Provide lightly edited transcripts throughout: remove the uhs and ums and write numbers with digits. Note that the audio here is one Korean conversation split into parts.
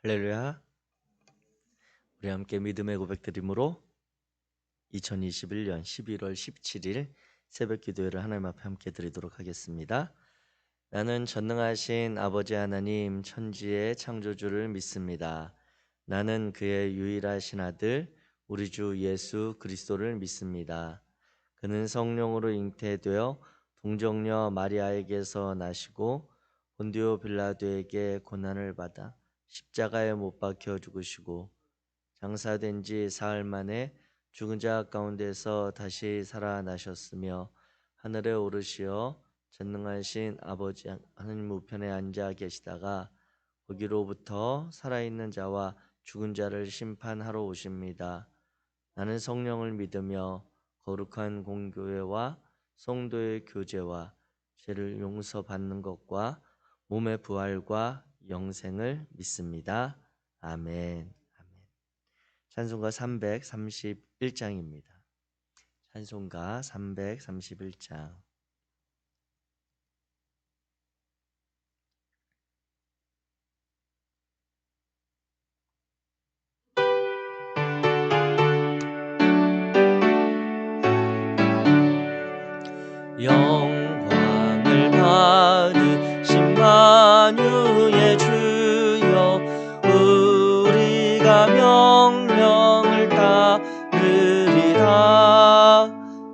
할렐루야. 우리 함께 믿음의 고백드림으로 2021년 11월 17일 새벽 기도회를 하나님 앞에 함께 드리도록 하겠습니다. 나는 전능하신 아버지 하나님 천지의 창조주를 믿습니다. 나는 그의 유일하신 아들 우리 주 예수 그리스도를 믿습니다. 그는 성령으로 잉태되어 동정녀 마리아에게서 나시고 본디오 빌라도에게 고난을 받아 십자가에 못 박혀 죽으시고 장사된 지 사흘 만에 죽은 자 가운데서 다시 살아나셨으며 하늘에 오르시어 전능하신 아버지 하나님 우편에 앉아 계시다가 거기로부터 살아있는 자와 죽은 자를 심판하러 오십니다. 나는 성령을 믿으며 거룩한 공교회와 성도의 교제와 죄를 용서받는 것과 몸의 부활과 영생을 믿습니다. 아멘. 아멘. 찬송가 331장입니다. 찬송가 331장. 영광을 받으신 만유의 주여 우리가 명령을 따르리라.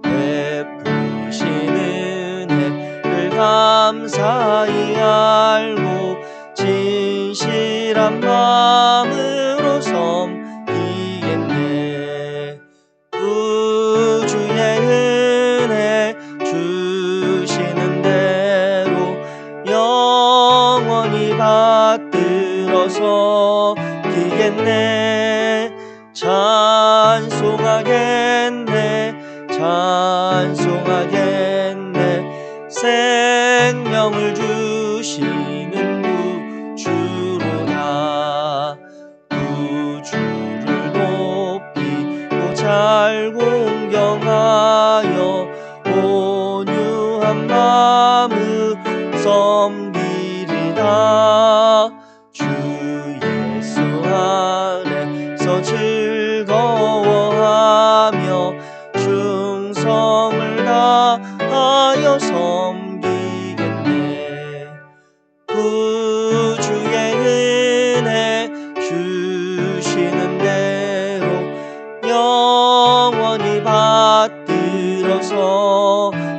베푸신 은혜를 감사히 알고 진실한 마음으로 섬기겠네. 구주의 은혜 주시는 대로 영원히 받들어서 기겠네. 찬송하겠네. 찬송하겠네. 생명을 주시는 구주로다. 구주를 높이고 잘 공경하여 온유한 마음으로 섬기리다. 주 예수 안에서 즐거워하며 충성을 다하여 섬기겠네. 구주의 은혜 주시는 대로 영원히 받들어서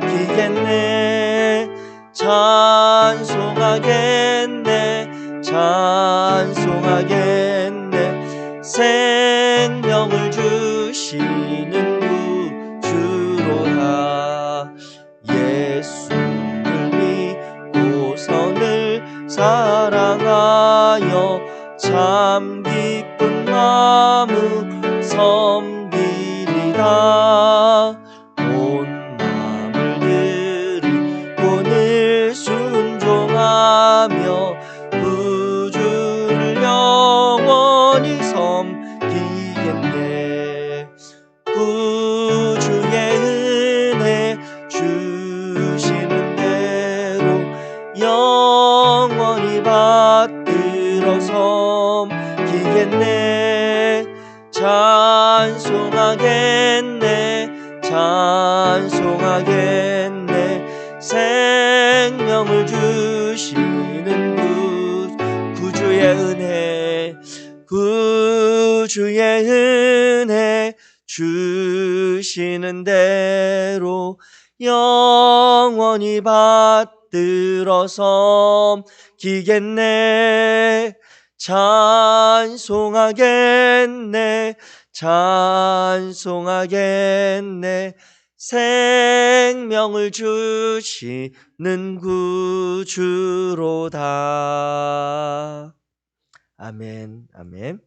기겠네. 찬송하겠네. 찬송하겠네. 생명을 주시는 구주로다. 예수를 믿고 늘 사랑하여 참 기쁜 마음으로 섬기리다. 온 마음을 드리고 늘 순종하며 구주를 영원히 섬기겠네. 구주의 은혜 주시는 대로 영원히 받들어서 섬기겠네. 찬송하겠네. 찬송하겠네. 생명을 주시는 구주의 은혜. 구주의 은혜 주시는 대로 영원히 받들어서 섬기겠네. 찬송하겠네. 찬송하겠네. 생명을 주시는 구주로다. 아멘. 아멘.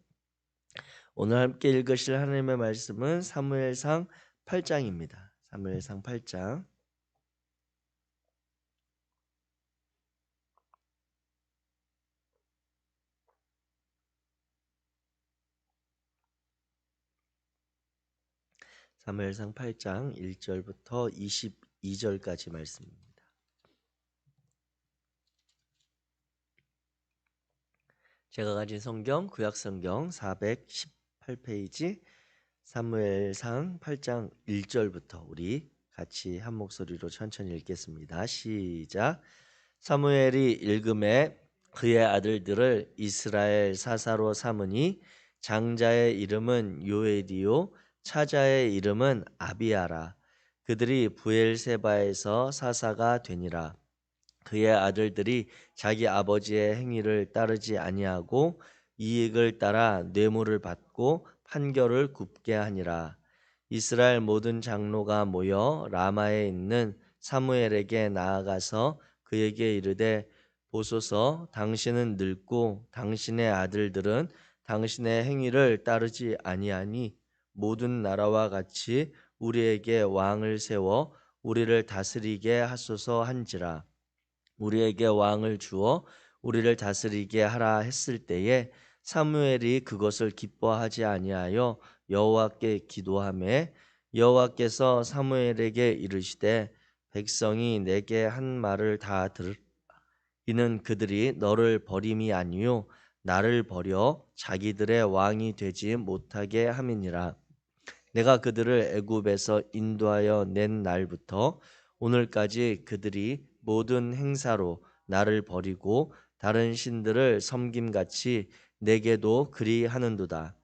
오늘 함께 읽으실 하나님의 말씀은 사무엘상 8장입니다. 사무엘상 8장. 사무엘상 8장 1절부터 22절까지 말씀입니다. 제가 가진 성경 구약 성경 418페이지 사무엘상 8장 1절부터 우리 같이 한 목소리로 천천히 읽겠습니다. 시작. 사무엘이 읽음에 그의 아들들을 이스라엘 사사로 삼으니 장자의 이름은 요엘이요 차자의 이름은 아비아라. 그들이 브엘세바에서 사사가 되니라. 그의 아들들이 자기 아버지의 행위를 따르지 아니하고 이익을 따라 뇌물을 받고 판결을 굽게 하니라. 이스라엘 모든 장로가 모여 라마에 있는 사무엘에게 나아가서 그에게 이르되 보소서, 당신은 늙고 당신의 아들들은 당신의 행위를 따르지 아니하니 모든 나라와 같이 우리에게 왕을 세워 우리를 다스리게 하소서 한지라. 우리에게 왕을 주어 우리를 다스리게 하라 했을 때에 사무엘이 그것을 기뻐하지 아니하여 여호와께 기도하매 여호와께서 사무엘에게 이르시되 백성이 내게 한 말을 다 들으라. 이는 그들이 너를 버림이 아니요 나를 버려 자기들의 왕이 되지 못하게 함이니라. 내가 그들을 애굽에서 인도하여 낸 날부터 오늘까지 그들이 모든 행사로 나를 버리고 다른 신들을 섬김같이 내게도 그리하는도다.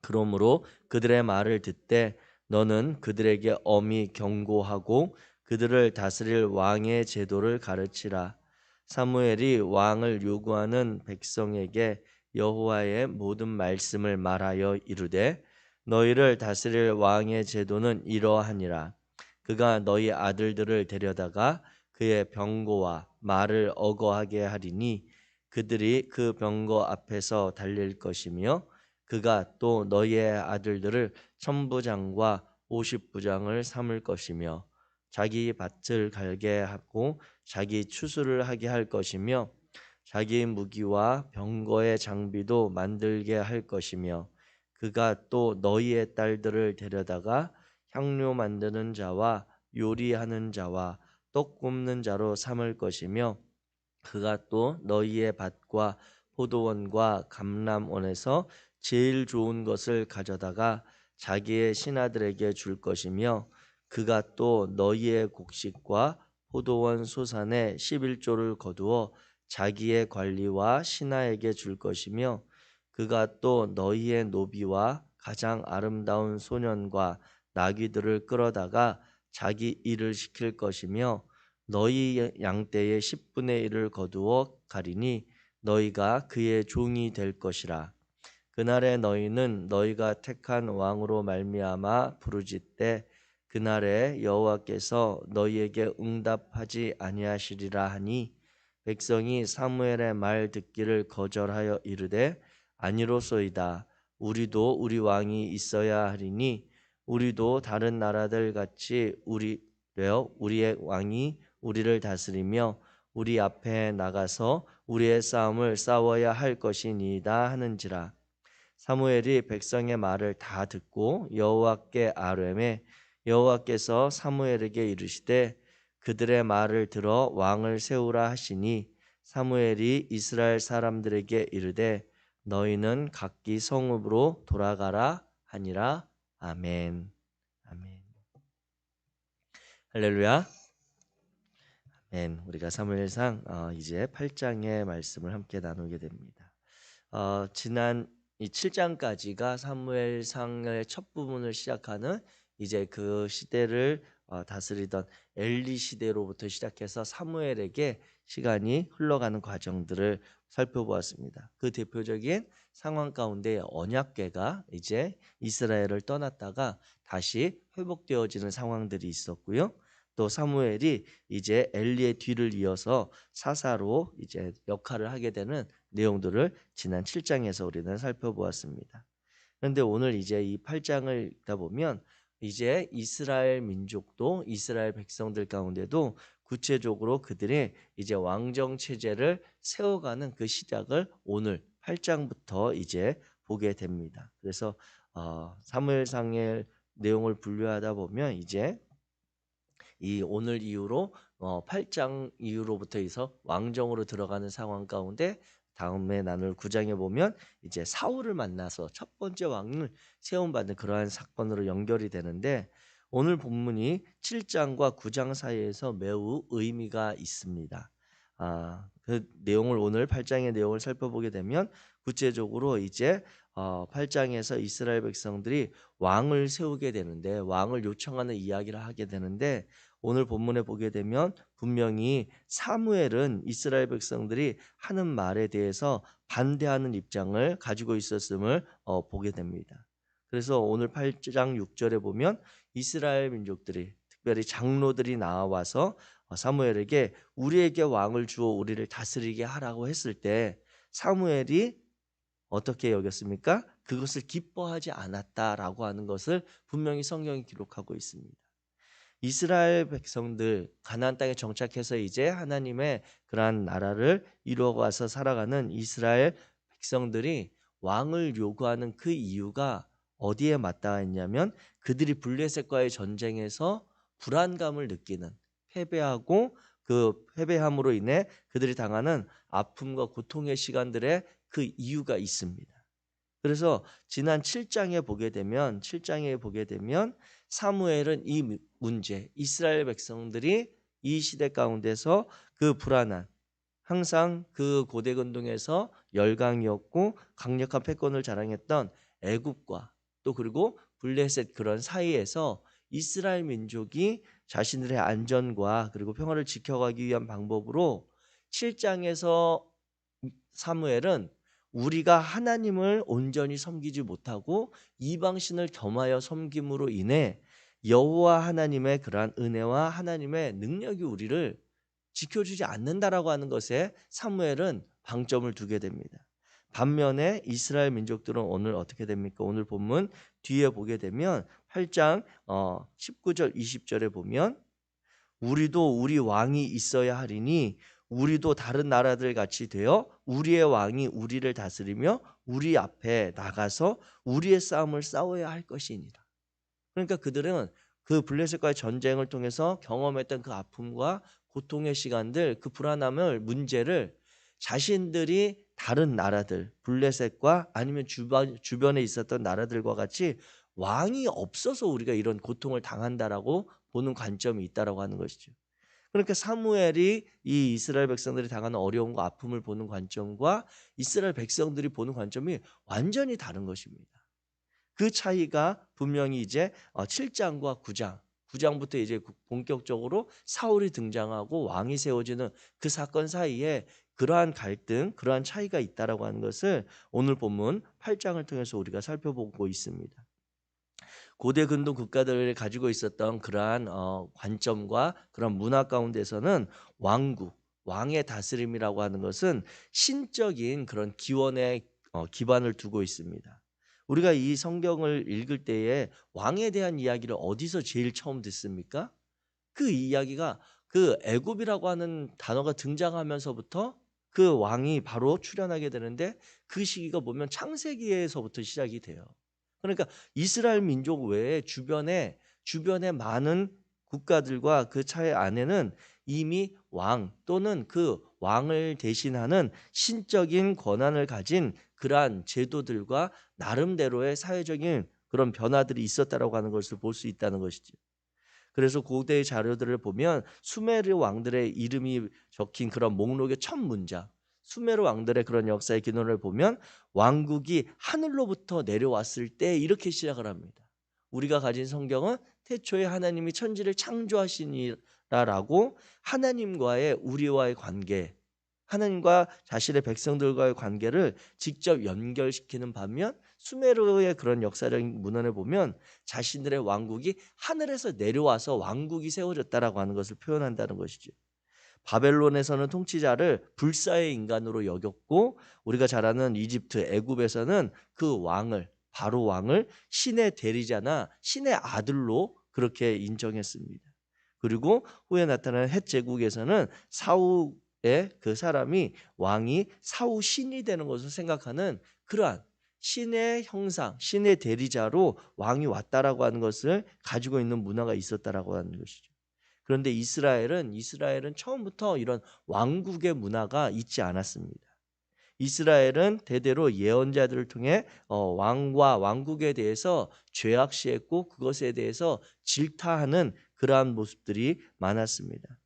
그러므로 그들의 말을 듣되 너는 그들에게 엄히 경고하고 그들을 다스릴 왕의 제도를 가르치라. 사무엘이 왕을 요구하는 백성에게 여호와의 모든 말씀을 말하여 이르되 너희를 다스릴 왕의 제도는 이러하니라. 그가 너희 아들들을 데려다가 그의 병거와 말을 어거하게 하리니 그들이 그 병거 앞에서 달릴 것이며 그가 또 너희의 아들들을 천부장과 50부장을 삼을 것이며 자기 밭을 갈게 하고 자기 추수를 하게 할 것이며 자기 무기와 병거의 장비도 만들게 할 것이며 그가 또 너희의 딸들을 데려다가 향료 만드는 자와 요리하는 자와 떡 굽는 자로 삼을 것이며 그가 또 너희의 밭과 포도원과 감람원에서 제일 좋은 것을 가져다가 자기의 신하들에게 줄 것이며 그가 또 너희의 곡식과 포도원 소산의 11조를 거두어 자기의 관리와 신하에게 줄 것이며 그가 또 너희의 노비와 가장 아름다운 소년과 나귀들을 끌어다가 자기 일을 시킬 것이며 너희 양떼의 10분의 1을 거두어 가리니 너희가 그의 종이 될 것이라. 그날에 너희는 너희가 택한 왕으로 말미암아 부르짖되 그날에 여호와께서 너희에게 응답하지 아니하시리라 하니 백성이 사무엘의 말 듣기를 거절하여 이르되 아니로소이다. 우리도 우리 왕이 있어야 하리니 우리도 다른 나라들 같이 우리의 왕이 우리를 다스리며 우리 앞에 나가서 우리의 싸움을 싸워야 할 것이니이다 하는지라. 사무엘이 백성의 말을 다 듣고 여호와께 아뢰매 여호와께서 사무엘에게 이르시되 그들의 말을 들어 왕을 세우라 하시니 사무엘이 이스라엘 사람들에게 이르되 너희는 각기 성읍으로 돌아가라 하니라. 아멘. 아멘. 할렐루야. 아멘. 우리가 사무엘상 이제 8장의 말씀을 함께 나누게 됩니다. 지난 이 7장까지가 사무엘상의 첫 부분을 시작하는 이제 그 시대를 다스리던 엘리 시대로부터 시작해서 사무엘에게 시간이 흘러가는 과정들을 살펴보았습니다. 그 대표적인 상황 가운데 언약궤가 이제 이스라엘을 떠났다가 다시 회복되어지는 상황들이 있었고요. 또 사무엘이 이제 엘리의 뒤를 이어서 사사로 이제 역할을 하게 되는 내용들을 지난 7장에서 우리는 살펴보았습니다. 그런데 오늘 이제 이 8장을 읽다 보면 이제 이스라엘 민족도 이스라엘 백성들 가운데도 구체적으로 그들의 이제 왕정 체제를 세워가는 그 시작을 오늘 8장부터 이제 보게 됩니다. 그래서 사무엘상의 내용을 분류하다 보면 이제 이 오늘 이후로 8장 이후로부터 해서 왕정으로 들어가는 상황 가운데 다음에 나눌 9장에 보면 이제 사울을 만나서 첫 번째 왕을 세움받는 그러한 사건으로 연결이 되는데, 오늘 본문이 7장과 9장 사이에서 매우 의미가 있습니다. 그 내용을 오늘 8장의 내용을 살펴보게 되면 구체적으로 이제 8장에서 이스라엘 백성들이 왕을 세우게 되는데, 왕을 요청하는 이야기를 하게 되는데, 오늘 본문에 보게 되면 분명히 사무엘은 이스라엘 백성들이 하는 말에 대해서 반대하는 입장을 가지고 있었음을 보게 됩니다. 그래서 오늘 8장 6절에 보면 이스라엘 민족들이, 특별히 장로들이 나와서 사무엘에게 우리에게 왕을 주어 우리를 다스리게 하라고 했을 때, 사무엘이 어떻게 여겼습니까? 그것을 기뻐하지 않았다라고 하는 것을 분명히 성경이 기록하고 있습니다. 이스라엘 백성들 가나안 땅에 정착해서 이제 하나님의 그러한 나라를 이루어가서 살아가는 이스라엘 백성들이 왕을 요구하는 그 이유가 어디에 맞닿아 있냐면, 그들이 블레셋과의 전쟁에서 불안감을 느끼는, 패배하고 그 패배함으로 인해 그들이 당하는 아픔과 고통의 시간들에 그 이유가 있습니다. 그래서 지난 7장에 보게 되면 사무엘은 이 문제, 이스라엘 백성들이 이 시대 가운데서 그 불안한, 항상 그 고대 근동에서 열강이었고 강력한 패권을 자랑했던 애굽과 또 그리고 블레셋 그런 사이에서 이스라엘 민족이 자신들의 안전과 그리고 평화를 지켜가기 위한 방법으로 7장에서 사무엘은 우리가 하나님을 온전히 섬기지 못하고 이방신을 겸하여 섬김으로 인해 여호와 하나님의 그러한 은혜와 하나님의 능력이 우리를 지켜주지 않는다라고 하는 것에 사무엘은 방점을 두게 됩니다. 반면에 이스라엘 민족들은 오늘 어떻게 됩니까? 오늘 본문 뒤에 보게 되면 8장 19절 20절에 보면 우리도 우리 왕이 있어야 하리니 우리도 다른 나라들 같이 되어 우리의 왕이 우리를 다스리며 우리 앞에 나가서 우리의 싸움을 싸워야 할 것이니라. 그러니까 그들은 그 블레셋과의 전쟁을 통해서 경험했던 그 아픔과 고통의 시간들, 그 불안함을, 문제를 자신들이 다른 나라들, 블레셋과 아니면 주변에 있었던 나라들과 같이 왕이 없어서 우리가 이런 고통을 당한다라고 보는 관점이 있다라고 하는 것이죠. 그러니까 사무엘이 이 이스라엘 백성들이 당하는 어려움과 아픔을 보는 관점과 이스라엘 백성들이 보는 관점이 완전히 다른 것입니다. 그 차이가 분명히 이제 7장과 9장부터 이제 본격적으로 사울이 등장하고 왕이 세워지는 그 사건 사이에 그러한 갈등, 그러한 차이가 있다라고 하는 것을 오늘 본문 8장을 통해서 우리가 살펴보고 있습니다. 고대 근동 국가들을 가지고 있었던 그러한 관점과 그런 문화 가운데서는 왕의 다스림이라고 하는 것은 신적인 그런 기원에 기반을 두고 있습니다. 우리가 이 성경을 읽을 때에 왕에 대한 이야기를 어디서 제일 처음 듣습니까? 그 이야기가 그 애굽이라고 하는 단어가 등장하면서부터 그 왕이 바로 출현하게 되는데, 그 시기가 보면 창세기에서부터 시작이 돼요. 그러니까 이스라엘 민족 외에 주변에 많은 국가들과 그 차의 안에는 이미 왕 또는 그 왕을 대신하는 신적인 권한을 가진 그러한 제도들과 나름대로의 사회적인 그런 변화들이 있었다라고 하는 것을 볼 수 있다는 것이죠. 그래서 고대 자료들을 보면 수메르 왕들의 이름이 적힌 그런 목록의 첫 문장, 수메르 왕들의 그런 역사의 기록을 보면 왕국이 하늘로부터 내려왔을 때 이렇게 시작을 합니다. 우리가 가진 성경은 태초에 하나님이 천지를 창조하시니라라고 하나님과의 우리와의 관계, 하나님과 자신의 백성들과의 관계를 직접 연결시키는 반면, 수메르의 그런 역사적인 문헌에 보면 자신들의 왕국이 하늘에서 내려와서 왕국이 세워졌다라고 하는 것을 표현한다는 것이죠. 바벨론에서는 통치자를 불사의 인간으로 여겼고, 우리가 잘 아는 이집트, 애굽에서는 그 왕을, 바로 왕을 신의 대리자나 신의 아들로 그렇게 인정했습니다. 그리고 후에 나타나는 헷 제국에서는 사후의 그 사람이 왕이 사후 신이 되는 것을 생각하는 그러한 신의 형상, 신의 대리자로 왕이 왔다라고 하는 것을 가지고 있는 문화가 있었다라고 하는 것이죠. 그런데 이스라엘은 처음부터 이런 왕국의 문화가 있지 않았습니다. 이스라엘은 대대로 예언자들을 통해 왕과 왕국에 대해서 죄악시했고 그것에 대해서 질타하는 그러한 모습들이 많았습니다.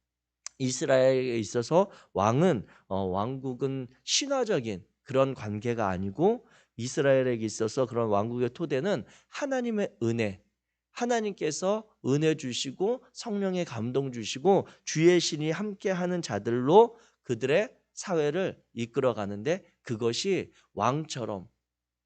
이스라엘에 있어서 왕국은 신화적인 그런 관계가 아니고 이스라엘에게 있어서 그런 왕국의 토대는 하나님의 은혜, 하나님께서 은혜 주시고 성령의 감동 주시고 주의 신이 함께하는 자들로 그들의 사회를 이끌어 가는데, 그것이 왕처럼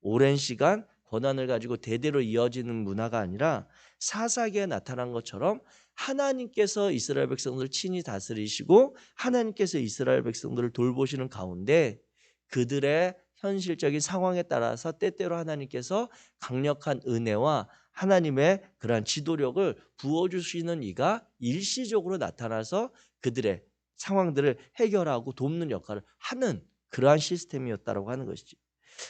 오랜 시간 권한을 가지고 대대로 이어지는 문화가 아니라 사사기에 나타난 것처럼 하나님께서 이스라엘 백성들을 친히 다스리시고 하나님께서 이스라엘 백성들을 돌보시는 가운데 그들의 현실적인 상황에 따라서 때때로 하나님께서 강력한 은혜와 하나님의 그러한 지도력을 부어주시는 이가 일시적으로 나타나서 그들의 상황들을 해결하고 돕는 역할을 하는 그러한 시스템이었다고 하는 것이죠.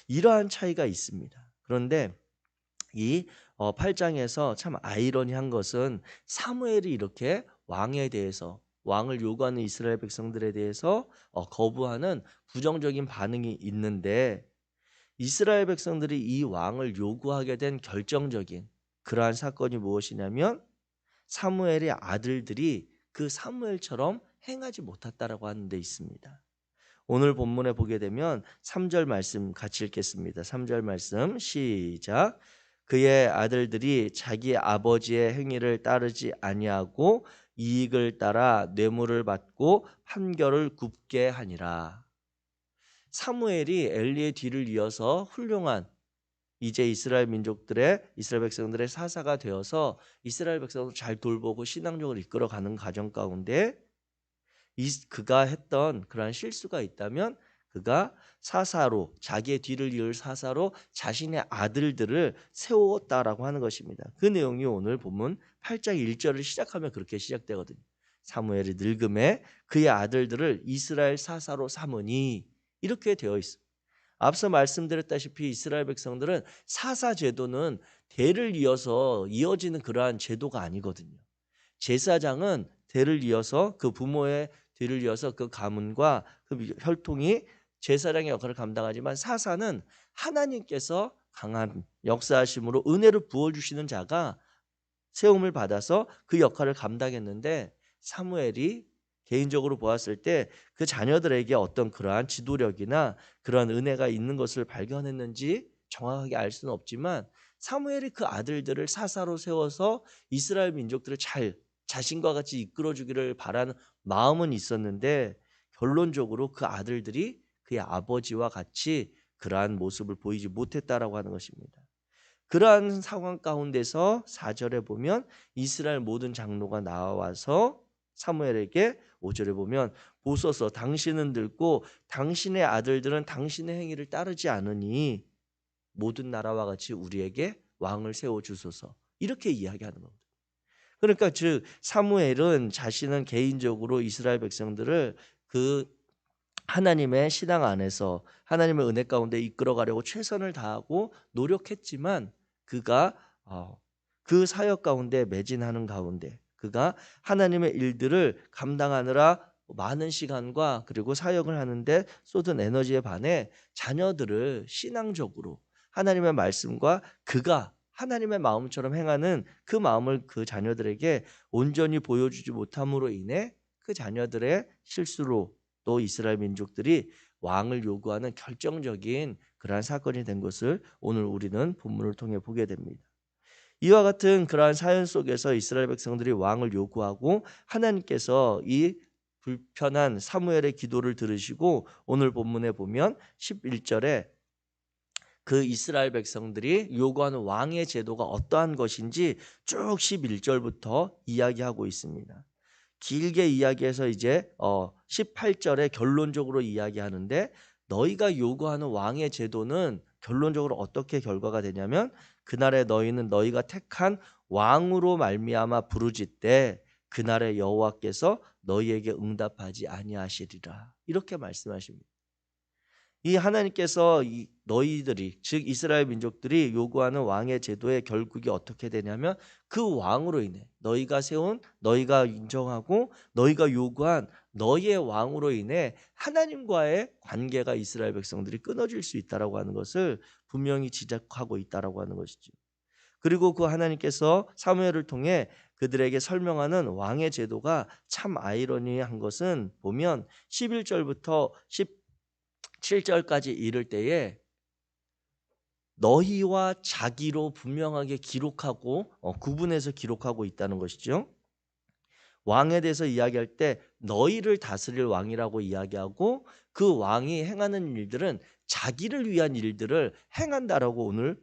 이러한 차이가 있습니다. 그런데 이 8장에서 참 아이러니한 것은 사무엘이 이렇게 왕에 대해서, 왕을 요구하는 이스라엘 백성들에 대해서 거부하는 부정적인 반응이 있는데, 이스라엘 백성들이 이 왕을 요구하게 된 결정적인 그러한 사건이 무엇이냐면 사무엘의 아들들이 그 사무엘처럼 행하지 못했다라고 하는 데 있습니다. 오늘 본문에 보게 되면 3절 말씀 같이 읽겠습니다. 3절 말씀 시작. 그의 아들들이 자기 아버지의 행위를 따르지 아니하고 이익을 따라 뇌물을 받고 판결을 굽게 하니라. 사무엘이 엘리의 뒤를 이어서 훌륭한 이제 이스라엘 백성들의 사사가 되어서 이스라엘 백성을 잘 돌보고 신앙적으로 이끌어가는 과정 가운데 그가 했던 그러한 실수가 있다면 그가 사사로, 자기의 뒤를 이을 사사로 자신의 아들들을 세웠다라고 하는 것입니다. 그 내용이 오늘 본문 8장 1절을 시작하면 그렇게 시작되거든요. 사무엘이 늙음에 그의 아들들을 이스라엘 사사로 삼으니, 이렇게 되어 있습니다. 앞서 말씀드렸다시피 이스라엘 백성들은 사사 제도는 대를 이어서 이어지는 그러한 제도가 아니거든요. 제사장은 대를 이어서 그 부모의 뒤를 이어서 그 가문과 그 혈통이 제사장의 역할을 감당하지만, 사사는 하나님께서 강한 역사하심으로 은혜를 부어주시는 자가 세움을 받아서 그 역할을 감당했는데, 사무엘이 개인적으로 보았을 때 그 자녀들에게 어떤 그러한 지도력이나 그러한 은혜가 있는 것을 발견했는지 정확하게 알 수는 없지만, 사무엘이 그 아들들을 사사로 세워서 이스라엘 민족들을 잘 자신과 같이 이끌어주기를 바라는 마음은 있었는데, 결론적으로 그 아들들이 그의 아버지와 같이 그러한 모습을 보이지 못했다라고 하는 것입니다. 그러한 상황 가운데서 4절에 보면 이스라엘 모든 장로가 나와서 사무엘에게, 5절에 보면 보소서 당신은 늙고 당신의 아들들은 당신의 행위를 따르지 않으니 모든 나라와 같이 우리에게 왕을 세워 주소서, 이렇게 이야기하는 겁니다. 그러니까 즉 사무엘은 자신은 개인적으로 이스라엘 백성들을 그 하나님의 신앙 안에서 하나님의 은혜 가운데 이끌어가려고 최선을 다하고 노력했지만, 그가 그 사역 가운데 매진하는 가운데 그가 하나님의 일들을 감당하느라 많은 시간과 그리고 사역을 하는데 쏟은 에너지에 반해 자녀들을 신앙적으로 하나님의 말씀과 그가 하나님의 마음처럼 행하는 그 마음을 그 자녀들에게 온전히 보여주지 못함으로 인해 그 자녀들의 실수로 또 이스라엘 민족들이 왕을 요구하는 결정적인 그러한 사건이 된 것을 오늘 우리는 본문을 통해 보게 됩니다. 이와 같은 그러한 사연 속에서 이스라엘 백성들이 왕을 요구하고 하나님께서 이 불편한 사무엘의 기도를 들으시고 오늘 본문에 보면 11절에 그 이스라엘 백성들이 요구하는 왕의 제도가 어떠한 것인지 쭉 11절부터 이야기하고 있습니다. 길게 이야기해서 이제 18절에 결론적으로 이야기하는데, 너희가 요구하는 왕의 제도는 결론적으로 어떻게 결과가 되냐면, 그날에 너희는 너희가 택한 왕으로 말미암아 부르짖되 그날에 여호와께서 너희에게 응답하지 아니하시리라, 이렇게 말씀하십니다. 이 하나님께서 이 너희들이 즉 이스라엘 민족들이 요구하는 왕의 제도의 결국이 어떻게 되냐면 그 왕으로 인해 너희가 세운 너희가 인정하고 너희가 요구한 너희의 왕으로 인해 하나님과의 관계가 이스라엘 백성들이 끊어질 수 있다라고 하는 것을 분명히 지적하고 있다라고 하는 것이죠. 그리고 그 하나님께서 사무엘을 통해 그들에게 설명하는 왕의 제도가 참 아이러니한 것은 보면 11절부터 17절까지 이를 때에 너희와 자기로 분명하게 기록하고 구분해서 기록하고 있다는 것이죠. 왕에 대해서 이야기할 때 너희를 다스릴 왕이라고 이야기하고 그 왕이 행하는 일들은 자기를 위한 일들을 행한다라고 오늘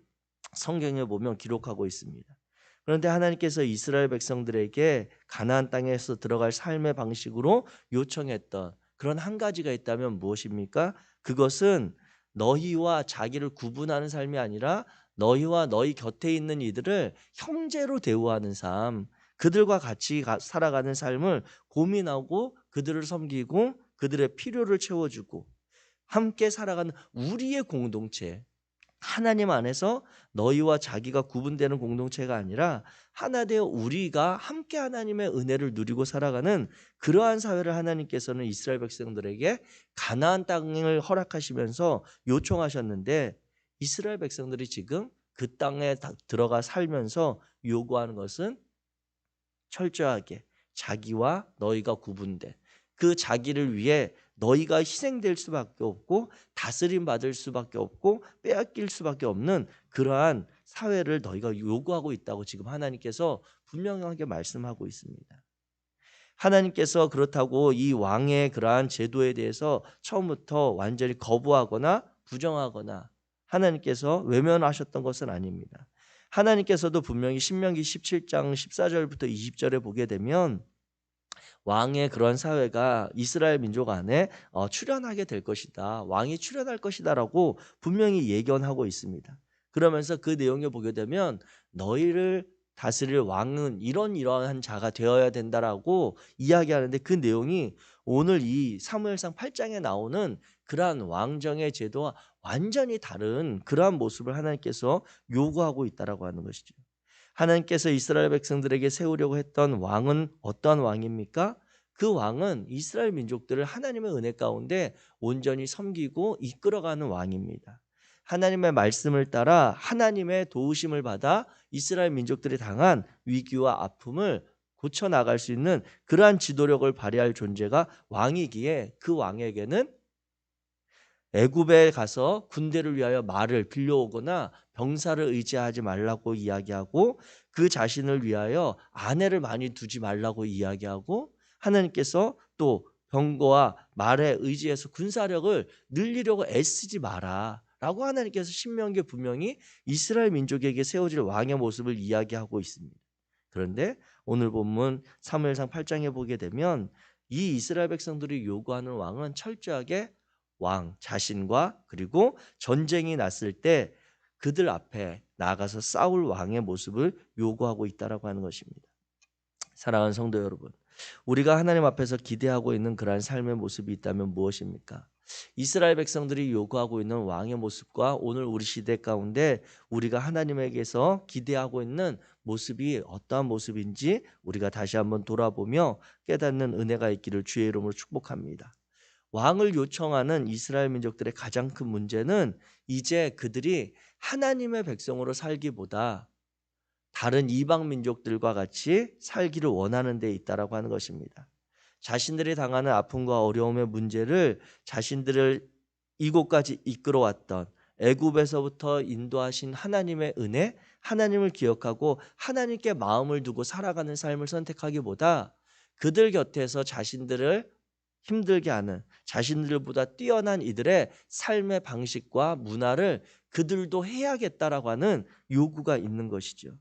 성경에 보면 기록하고 있습니다. 그런데 하나님께서 이스라엘 백성들에게 가나안 땅에서 들어갈 삶의 방식으로 요청했던 그런 한 가지가 있다면 무엇입니까? 그것은 너희와 자기를 구분하는 삶이 아니라 너희와 너희 곁에 있는 이들을 형제로 대우하는 삶, 그들과 같이 살아가는 삶을 고민하고 그들을 섬기고 그들의 필요를 채워주고 함께 살아가는 우리의 공동체, 하나님 안에서 너희와 자기가 구분되는 공동체가 아니라 하나 되어 우리가 함께 하나님의 은혜를 누리고 살아가는 그러한 사회를 하나님께서는 이스라엘 백성들에게 가나안 땅을 허락하시면서 요청하셨는데 이스라엘 백성들이 지금 그 땅에 들어가 살면서 요구하는 것은 철저하게 자기와 너희가 구분된 그 자기를 위해 너희가 희생될 수밖에 없고 다스림 받을 수밖에 없고 빼앗길 수밖에 없는 그러한 사회를 너희가 요구하고 있다고 지금 하나님께서 분명하게 말씀하고 있습니다. 하나님께서 그렇다고 이 왕의 그러한 제도에 대해서 처음부터 완전히 거부하거나 부정하거나 하나님께서 외면하셨던 것은 아닙니다. 하나님께서도 분명히 신명기 17장 14절부터 20절에 보게 되면 왕의 그런 사회가 이스라엘 민족 안에 출현하게 될 것이다. 왕이 출현할 것이다라고 분명히 예견하고 있습니다. 그러면서 그 내용에 보게 되면 너희를 다스릴 왕은 이러한 자가 되어야 된다라고 이야기하는데 그 내용이 오늘 이 사무엘상 8장에 나오는 그러한 왕정의 제도와 완전히 다른 그러한 모습을 하나님께서 요구하고 있다라고 하는 것이죠. 하나님께서 이스라엘 백성들에게 세우려고 했던 왕은 어떠한 왕입니까? 그 왕은 이스라엘 민족들을 하나님의 은혜 가운데 온전히 섬기고 이끌어가는 왕입니다. 하나님의 말씀을 따라 하나님의 도우심을 받아 이스라엘 민족들이 당한 위기와 아픔을 고쳐나갈 수 있는 그러한 지도력을 발휘할 존재가 왕이기에 그 왕에게는 애굽에 가서 군대를 위하여 말을 빌려오거나 병사를 의지하지 말라고 이야기하고 그 자신을 위하여 아내를 많이 두지 말라고 이야기하고 하나님께서 또 병거와 말에 의지해서 군사력을 늘리려고 애쓰지 마라 라고 하나님께서 신명기에 분명히 이스라엘 민족에게 세워질 왕의 모습을 이야기하고 있습니다. 그런데 오늘 본문 사무엘상 8장에 보게 되면 이 이스라엘 백성들이 요구하는 왕은 철저하게 왕 자신과 그리고 전쟁이 났을 때 그들 앞에 나가서 싸울 왕의 모습을 요구하고 있다라고 하는 것입니다. 사랑하는 성도 여러분, 우리가 하나님 앞에서 기대하고 있는 그러한 삶의 모습이 있다면 무엇입니까? 이스라엘 백성들이 요구하고 있는 왕의 모습과 오늘 우리 시대 가운데 우리가 하나님에게서 기대하고 있는 모습이 어떠한 모습인지 우리가 다시 한번 돌아보며 깨닫는 은혜가 있기를 주의 이름으로 축복합니다. 왕을 요청하는 이스라엘 민족들의 가장 큰 문제는 이제 그들이 하나님의 백성으로 살기보다 다른 이방 민족들과 같이 살기를 원하는 데 있다라고 하는 것입니다. 자신들이 당하는 아픔과 어려움의 문제를 자신들을 이곳까지 이끌어왔던 애굽에서부터 인도하신 하나님의 은혜, 하나님을 기억하고 하나님께 마음을 두고 살아가는 삶을 선택하기보다 그들 곁에서 자신들을 힘들게 하는 자신들보다 뛰어난 이들의 삶의 방식과 문화를 그들도 해야겠다라고 하는 요구가 있는 것이죠.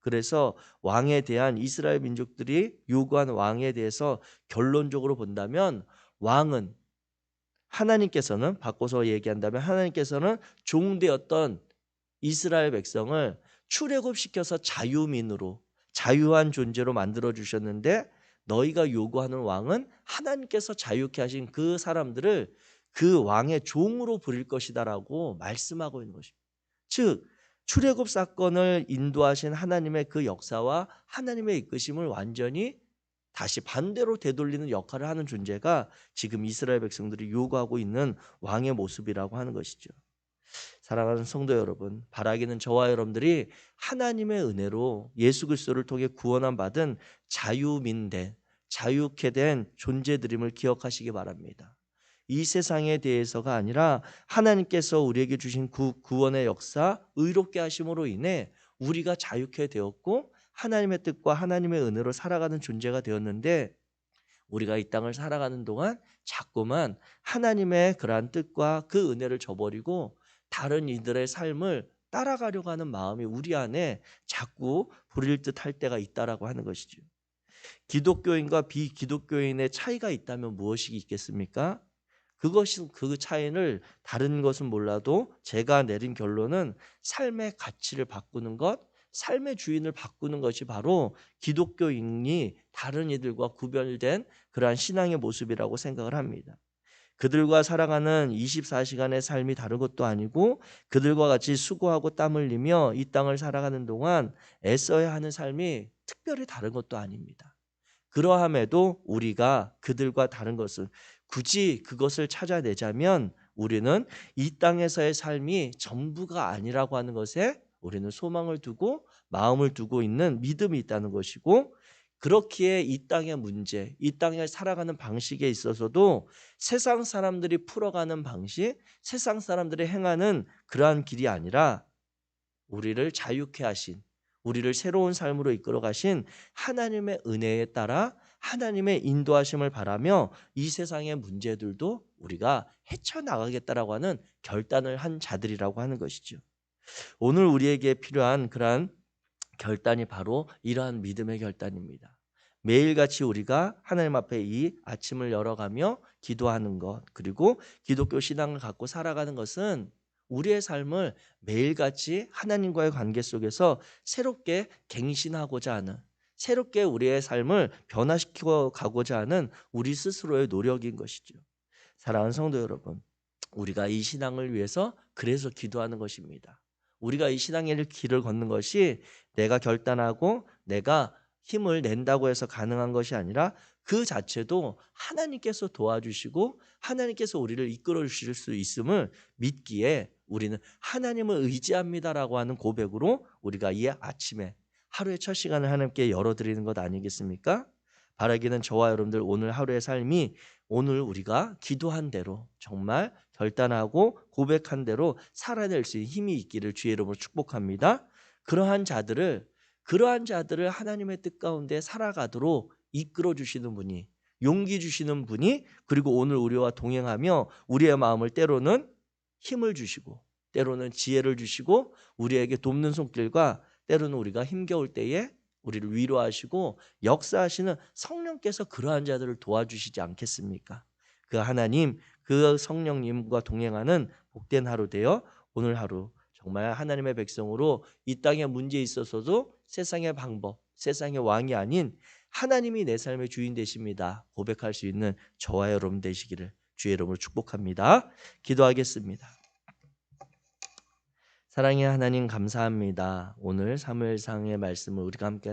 그래서 왕에 대한 이스라엘 민족들이 요구한 왕에 대해서 결론적으로 본다면 왕은 하나님께서는 바꿔서 얘기한다면 하나님께서는 종되었던 이스라엘 백성을 출애굽시켜서 자유민으로 자유한 존재로 만들어 주셨는데 너희가 요구하는 왕은 하나님께서 자유케 하신 그 사람들을 그 왕의 종으로 부릴 것이다라고 말씀하고 있는 것입니다. 즉 출애굽 사건을 인도하신 하나님의 그 역사와 하나님의 이끄심을 완전히 다시 반대로 되돌리는 역할을 하는 존재가 지금 이스라엘 백성들이 요구하고 있는 왕의 모습이라고 하는 것이죠. 사랑하는 성도 여러분, 바라기는 저와 여러분들이 하나님의 은혜로 예수 그리스도를 통해 구원함 받은 자유민된, 자유케 된 존재들임을 기억하시기 바랍니다. 이 세상에 대해서가 아니라 하나님께서 우리에게 주신 구원의 역사, 의롭게 하심으로 인해 우리가 자유케 되었고 하나님의 뜻과 하나님의 은혜로 살아가는 존재가 되었는데, 우리가 이 땅을 살아가는 동안 자꾸만 하나님의 그러한 뜻과 그 은혜를 저버리고 다른 이들의 삶을 따라가려고 하는 마음이 우리 안에 자꾸 부릴 듯할 때가 있다라고 하는 것이죠. 기독교인과 비기독교인의 차이가 있다면 무엇이 있겠습니까? 그 차이를 다른 것은 몰라도 제가 내린 결론은 삶의 가치를 바꾸는 것, 삶의 주인을 바꾸는 것이 바로 기독교인이 다른 이들과 구별된 그러한 신앙의 모습이라고 생각을 합니다. 그들과 살아가는 24시간의 삶이 다른 것도 아니고 그들과 같이 수고하고 땀 흘리며 이 땅을 살아가는 동안 애써야 하는 삶이 특별히 다른 것도 아닙니다. 그러함에도 우리가 그들과 다른 것을 굳이 그것을 찾아내자면 우리는 이 땅에서의 삶이 전부가 아니라고 하는 것에 우리는 소망을 두고 마음을 두고 있는 믿음이 있다는 것이고, 그렇기에 이 땅의 문제, 이 땅에 살아가는 방식에 있어서도 세상 사람들이 풀어가는 방식, 세상 사람들이 행하는 그러한 길이 아니라 우리를 자유케 하신, 우리를 새로운 삶으로 이끌어 가신 하나님의 은혜에 따라 하나님의 인도하심을 바라며 이 세상의 문제들도 우리가 헤쳐나가겠다라고 하는 결단을 한 자들이라고 하는 것이죠. 오늘 우리에게 필요한 그러한 결단이 바로 이러한 믿음의 결단입니다. 매일같이 우리가 하나님 앞에 이 아침을 열어가며 기도하는 것, 그리고 기독교 신앙을 갖고 살아가는 것은 우리의 삶을 매일같이 하나님과의 관계 속에서 새롭게 갱신하고자 하는, 새롭게 우리의 삶을 변화시키고 가고자 하는 우리 스스로의 노력인 것이죠. 사랑하는 성도 여러분, 우리가 이 신앙을 위해서 그래서 기도하는 것입니다. 우리가 이 신앙의 길을 걷는 것이 내가 결단하고 내가 힘을 낸다고 해서 가능한 것이 아니라 그 자체도 하나님께서 도와주시고 하나님께서 우리를 이끌어 주실 수 있음을 믿기에 우리는 하나님을 의지합니다라고 하는 고백으로 우리가 이 아침에 하루의 첫 시간을 하나님께 열어드리는 것 아니겠습니까? 바라기는 저와 여러분들 오늘 하루의 삶이 오늘 우리가 기도한 대로 정말 결단하고 고백한 대로 살아낼 수 있는 힘이 있기를 주의 이름으로 축복합니다. 그러한 자들을 하나님의 뜻 가운데 살아가도록 이끌어 주시는 분이, 용기 주시는 분이, 그리고 오늘 우리와 동행하며 우리의 마음을 때로는 힘을 주시고 때로는 지혜를 주시고 우리에게 돕는 손길과 때로는 우리가 힘겨울 때에 우리를 위로하시고 역사하시는 성령께서 그러한 자들을 도와주시지 않겠습니까? 그 하나님, 그 성령님과 동행하는 복된 하루 되어 오늘 하루 정말 하나님의 백성으로 이 땅에 문제에 있어서도 세상의 방법, 세상의 왕이 아닌 하나님이 내 삶의 주인 되십니다 고백할 수 있는 저와 여러분 되시기를 주의 이름으로 축복합니다. 기도하겠습니다. 사랑의 하나님 감사합니다. 오늘 사무엘상의 말씀을 우리가 함께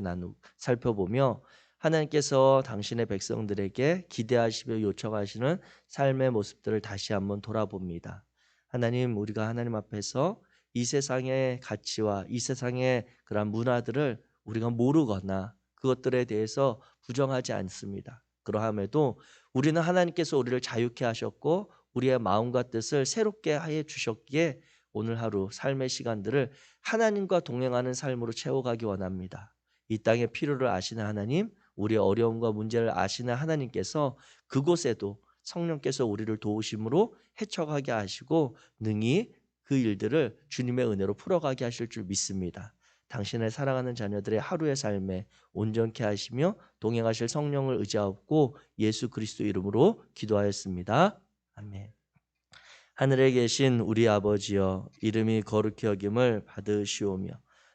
살펴보며 하나님께서 당신의 백성들에게 기대하시며 요청하시는 삶의 모습들을 다시 한번 돌아봅니다. 하나님, 우리가 하나님 앞에서 이 세상의 가치와 이 세상의 그런 문화들을 우리가 모르거나 그것들에 대해서 부정하지 않습니다. 그러함에도 우리는 하나님께서 우리를 자유케 하셨고 우리의 마음과 뜻을 새롭게 해 주셨기에 오늘 하루 삶의 시간들을 하나님과 동행하는 삶으로 채워가기 원합니다. 이 땅의 필요를 아시는 하나님, 우리의 어려움과 문제를 아시는 하나님께서 그곳에도 성령께서 우리를 도우심으로 헤쳐가게 하시고 능히 그 일들을 주님의 은혜로 풀어가게 하실 줄 믿습니다. 당신의 사랑하는 자녀들의 하루의 삶에 온전케 하시며 동행하실 성령을 의지하고 예수 그리스도 이름으로 기도하였습니다. 아멘. 하늘에 계신 우리 아버지여, 이름이 거룩히 여김을 받으시오며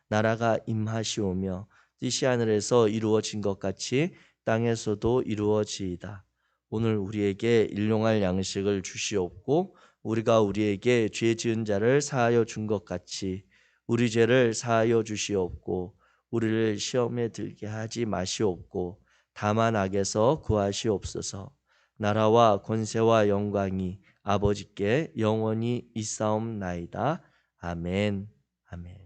나라가 임하시오며 뜻이 하늘에서 이루어진 것 같이 땅에서도 이루어지이다. 오늘 우리에게 일용할 양식을 주시옵고 우리가 우리에게 죄 지은 자를 사하여 준 것 같이 우리 죄를 사하여 주시옵고 우리를 시험에 들게 하지 마시옵고 다만 악에서 구하시옵소서. 나라와 권세와 영광이 아버지께 영원히 있사옵나이다. 아멘. 아멘.